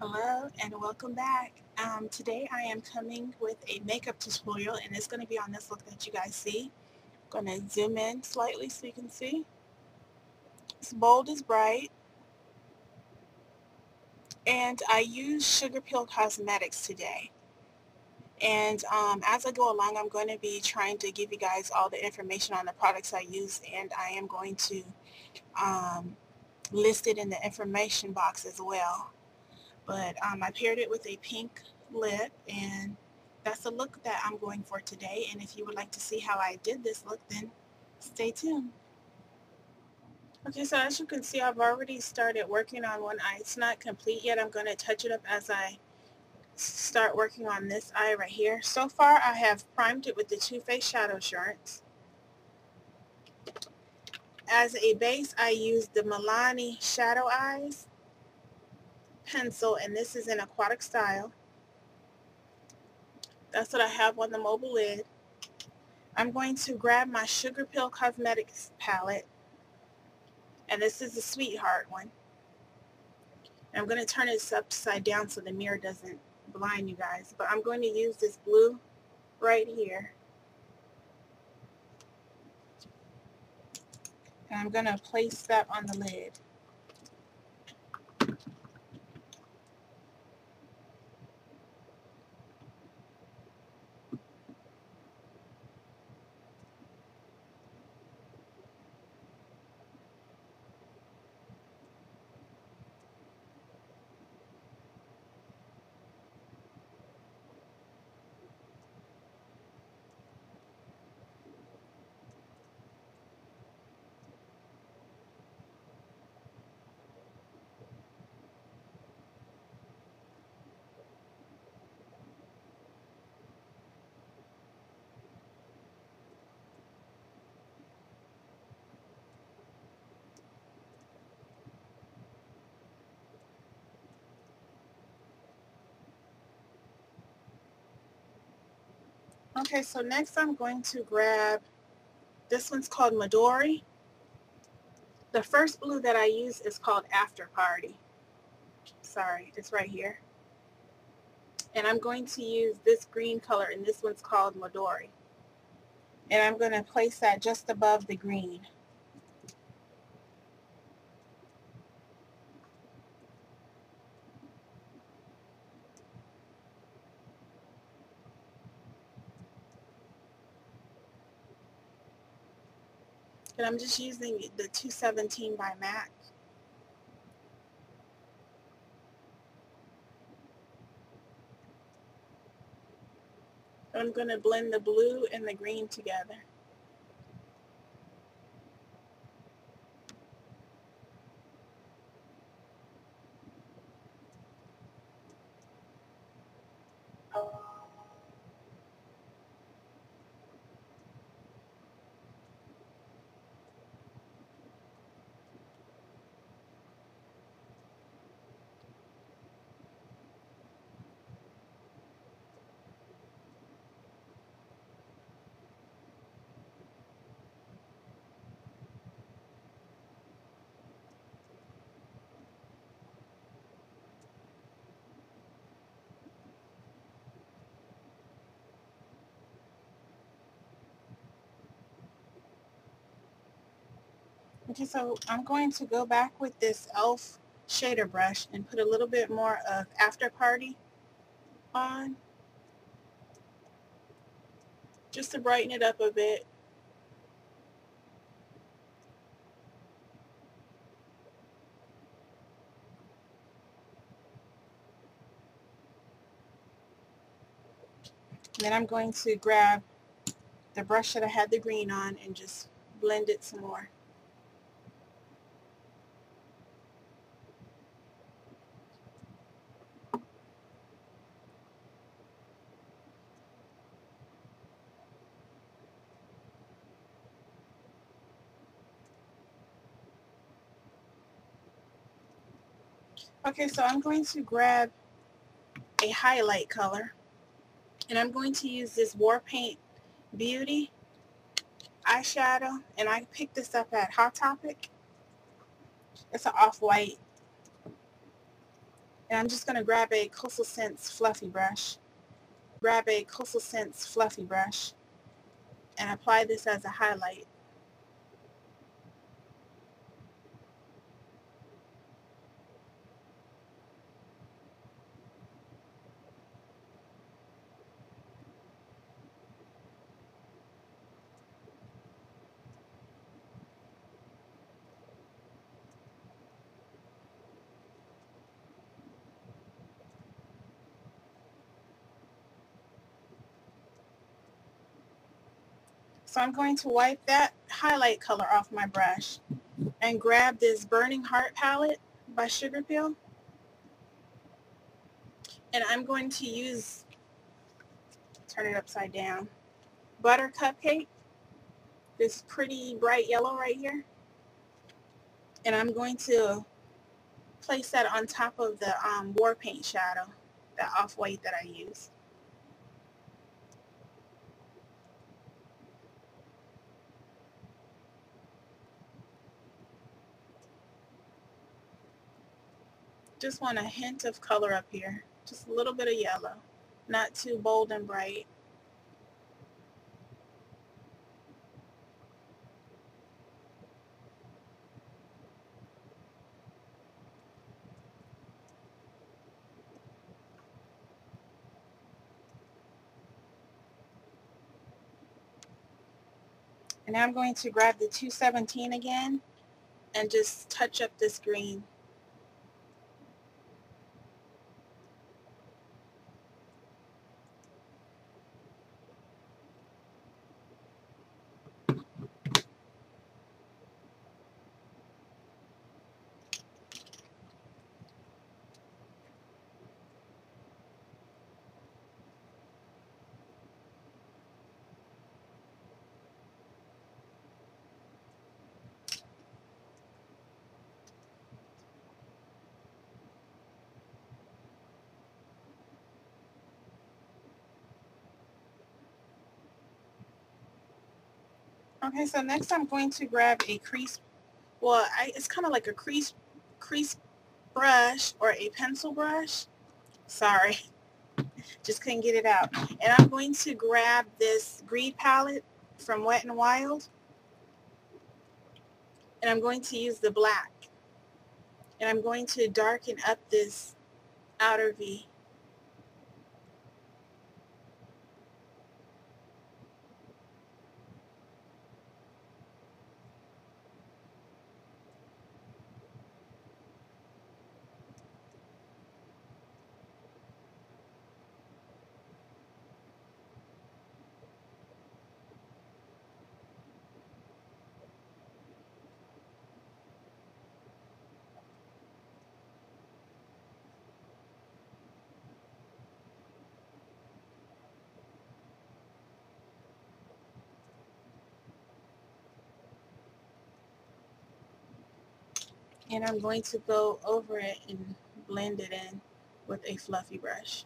Hello and welcome back. Today I am coming with a makeup tutorial and it's going to be on this look that you guys see. I'm going to zoom in slightly so you can see. It's bold as bright, and I use Sugarpill Cosmetics today. And as I go along, I'm going to be trying to give you guys all the information on the products I use, and I am going to list it in the information box as well. But I paired it with a pink lip, and that's the look that I'm going for today. And if you would like to see how I did this look, then stay tuned. Okay, so as you can see, I've already started working on one eye. It's not complete yet. I'm going to touch it up as I start working on this eye right here. So far, I have primed it with the Too Faced Shadow Assurance. As a base, I used the Milani Shadow Eyes pencil, and this is in Aquatic style. That's what I have on the mobile lid. I'm going to grab my Sugarpill Cosmetics palette, and this is the Sweetheart one. I'm going to turn this upside down so the mirror doesn't blind you guys, but I'm going to use this blue right here. And I'm going to place that on the lid. Okay, so next I'm going to grab, this one's called Midori. The first blue that I use is called After Party. Sorry, it's right here. And I'm going to use this green color, and this one's called Midori. And I'm going to place that just above the green. And I'm just using the 217 by MAC. I'm going to blend the blue and the green together. Okay, so I'm going to go back with this e.l.f. shader brush and put a little bit more of After Party on, just to brighten it up a bit. And then I'm going to grab the brush that I had the green on and just blend it some more. Okay, so I'm going to grab a highlight color, and I'm going to use this Warpaint Beauty eyeshadow, and I picked this up at Hot Topic. It's an off-white, And I'm just going to grab a Coastal Scents fluffy brush. Grab a Coastal Scents fluffy brush and apply this as a highlight. So I'm going to wipe that highlight color off my brush and grab this Burning Heart palette by Sugarpill. And I'm going to use, turn it upside down, Butter Cupcake, this pretty bright yellow right here. And I'm going to place that on top of the Warpaint shadow, that off-white that I use. Just want a hint of color up here. Just a little bit of yellow. Not too bold and bright. And now I'm going to grab the 217 again and just touch up this green. Okay, so next I'm going to grab a crease, well, it's kind of like a crease brush or a pencil brush. Sorry, just couldn't get it out. And I'm going to grab this Greed palette from Wet n Wild. And I'm going to use the black. And I'm going to darken up this outer V. And I'm going to go over it and blend it in with a fluffy brush.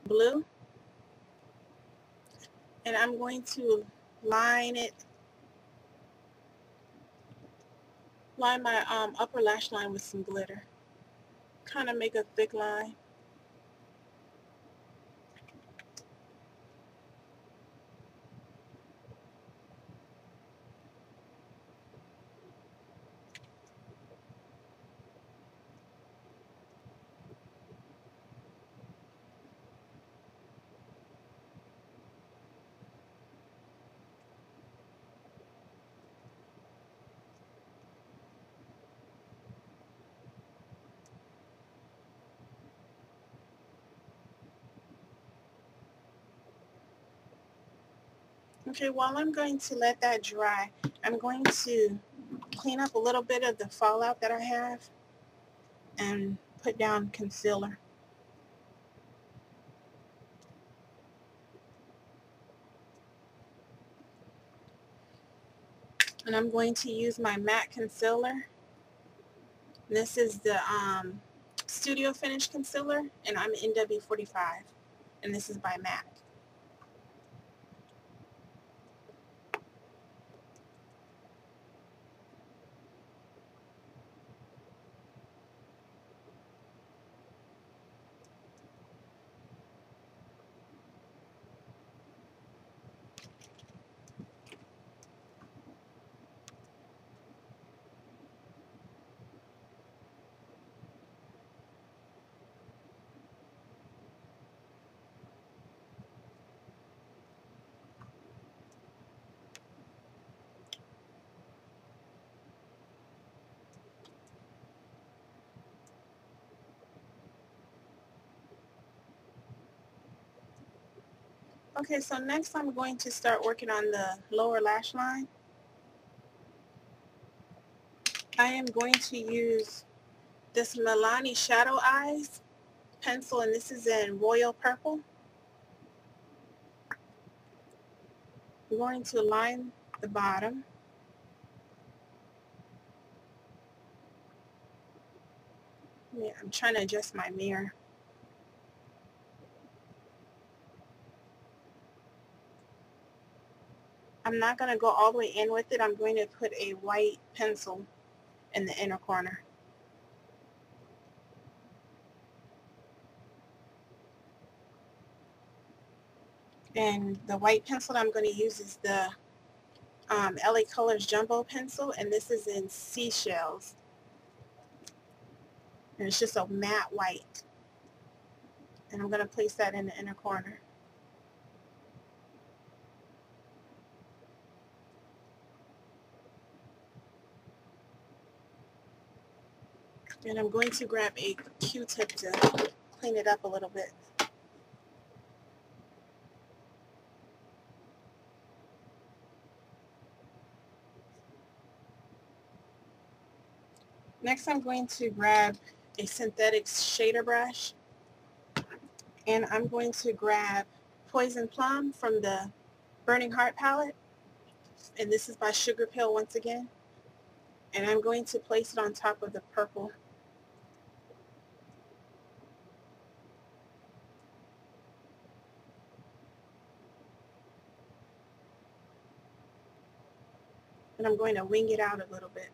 Blue. And I'm going to line my upper lash line with some glitter. Kind of make a thick line. Okay, while I'm going to let that dry, I'm going to clean up a little bit of the fallout that I have and put down concealer. And I'm going to use my matte concealer. This is the Studio Finish concealer, and I'm NW45. and this is by MAC. Okay, so next I'm going to start working on the lower lash line. I am going to use this Milani Shadow Eyes pencil, and this is in Royal Purple. I'm going to line the bottom. Yeah, I'm trying to adjust my mirror. I'm not going to go all the way in with it. I'm going to put a white pencil in the inner corner. And the white pencil that I'm going to use is the LA Colors Jumbo Pencil, and this is in Seashells. And it's just a matte white. And I'm going to place that in the inner corner. And I'm going to grab a Q-tip to clean it up a little bit. Next, I'm going to grab a synthetic shader brush, and I'm going to grab Poison Plum from the Burning Heart palette, and this is by Sugarpill once again, and I'm going to place it on top of the purple. And I'm going to wing it out a little bit.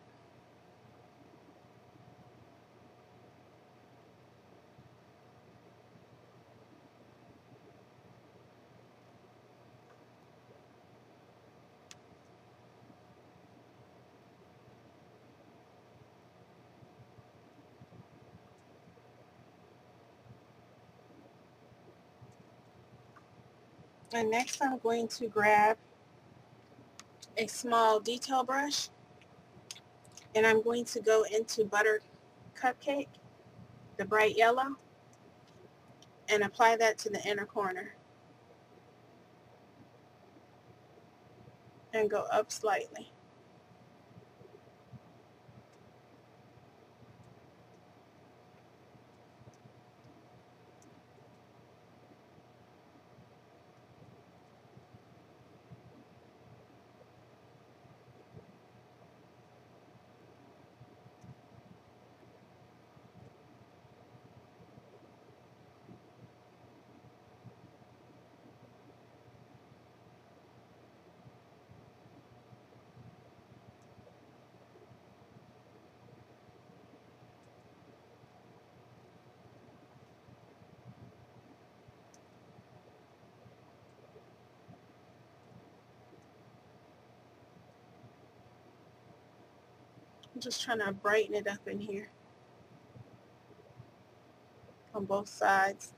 And next I'm going to grab a small detail brush, and I'm going to go into Butter Cupcake, the bright yellow, and apply that to the inner corner. And go up slightly. I'm just trying to brighten it up in here on both sides.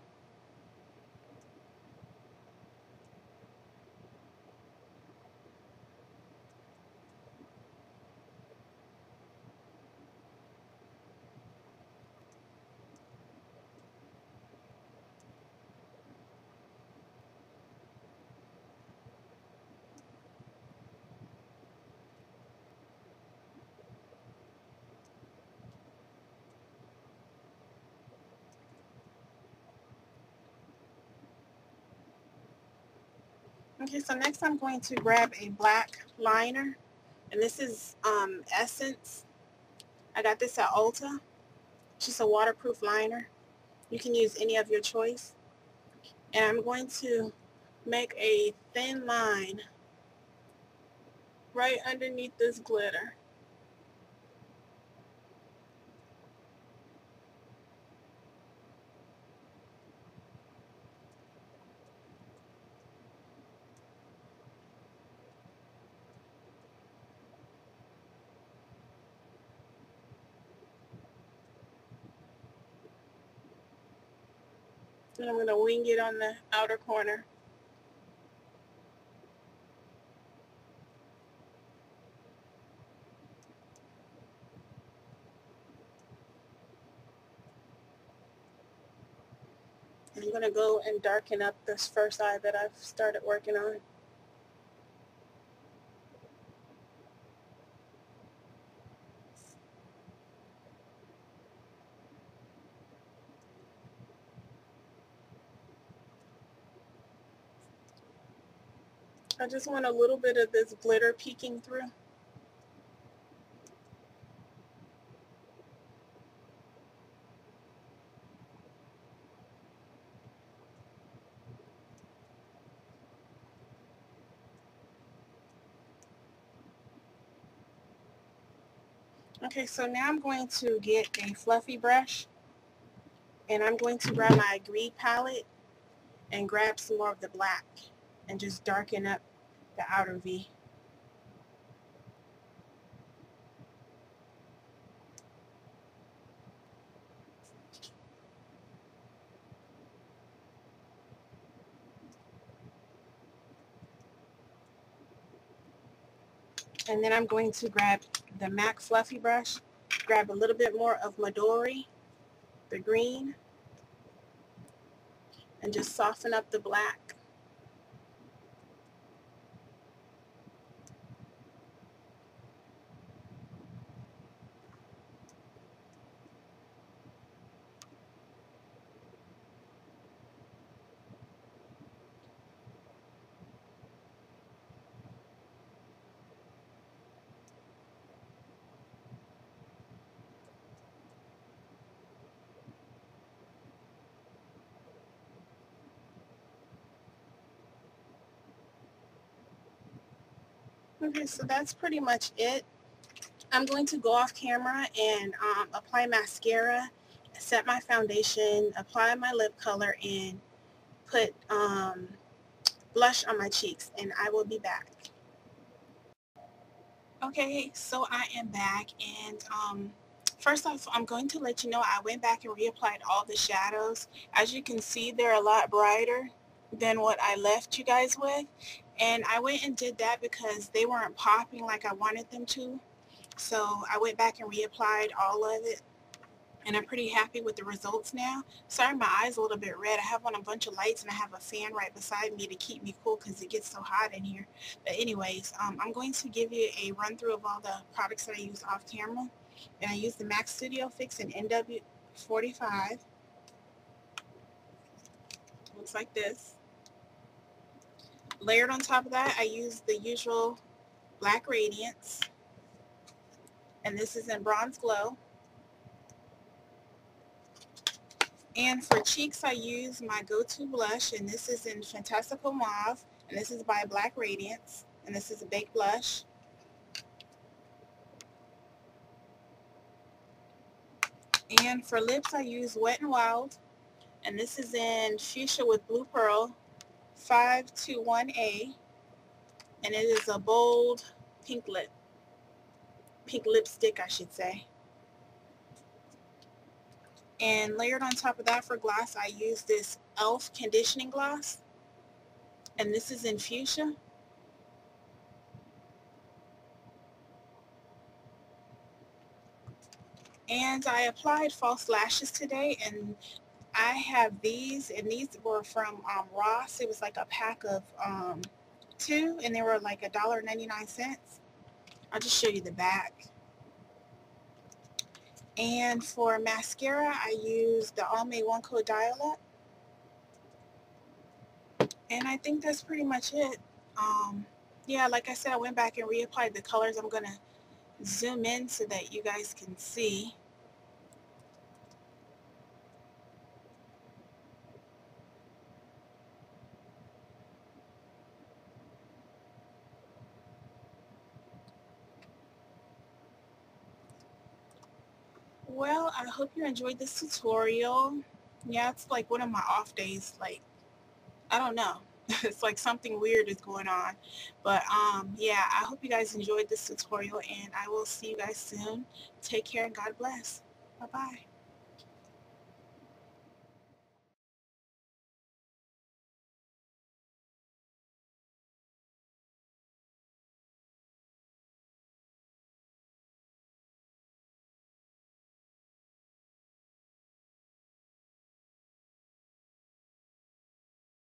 Okay, so next I'm going to grab a black liner, and this is Essence. I got this at Ulta. It's just a waterproof liner. You can use any of your choice. And I'm going to make a thin line right underneath this glitter. And I'm going to wing it on the outer corner. I'm going to go and darken up this first eye that I've started working on. I just want a little bit of this glitter peeking through. Okay, so now I'm going to get a fluffy brush, and I'm going to grab my Agreed palette and grab some more of the black and just darken up the outer V. And then I'm going to grab the MAC fluffy brush, grab a little bit more of Midori, the green, and just soften up the black. Okay, so that's pretty much it. I'm going to go off camera and apply mascara, set my foundation, apply my lip color, and put blush on my cheeks, and I will be back. Okay, so I am back, and first off, I'm going to let you know I went back and reapplied all the shadows. As you can see, they're a lot brighter than what I left you guys with, and I went and did that because they weren't popping like I wanted them to. So I went back and reapplied all of it, and I'm pretty happy with the results now. Sorry, my eyes a little bit red. I have on a bunch of lights, and I have a fan right beside me to keep me cool because it gets so hot in here. But anyways, I'm going to give you a run through of all the products that I use off camera. And I use the MAC Studio Fix in NW45. Looks like this. Layered on top of that, I use the usual black Radiance, and this is in Bronze Glow. And for cheeks, I use my go-to blush, and this is in Fantastico Mauve, and this is by Black Radiance, and this is a baked blush. And for lips, I use Wet n Wild, and this is in Fuchsia with Blue Pearl 521A, and it is a bold pink lipstick, I should say. And layered on top of that for gloss, I use this e.l.f. conditioning gloss, and this is in Fuchsia. And I applied false lashes today, and I have these, and these were from Ross. It was like a pack of 2, and they were like $1.99. I'll just show you the back. And for mascara, I use the Almay One Coat Dial-Up. And I think that's pretty much it. Yeah, like I said, I went back and reapplied the colors. I'm going to zoom in so that you guys can see. I hope you enjoyed this tutorial. Yeah, it's like one of my off days. Like, I don't know. It's like something weird is going on. But yeah, I hope you guys enjoyed this tutorial, and I will see you guys soon. Take care and God bless. Bye-bye.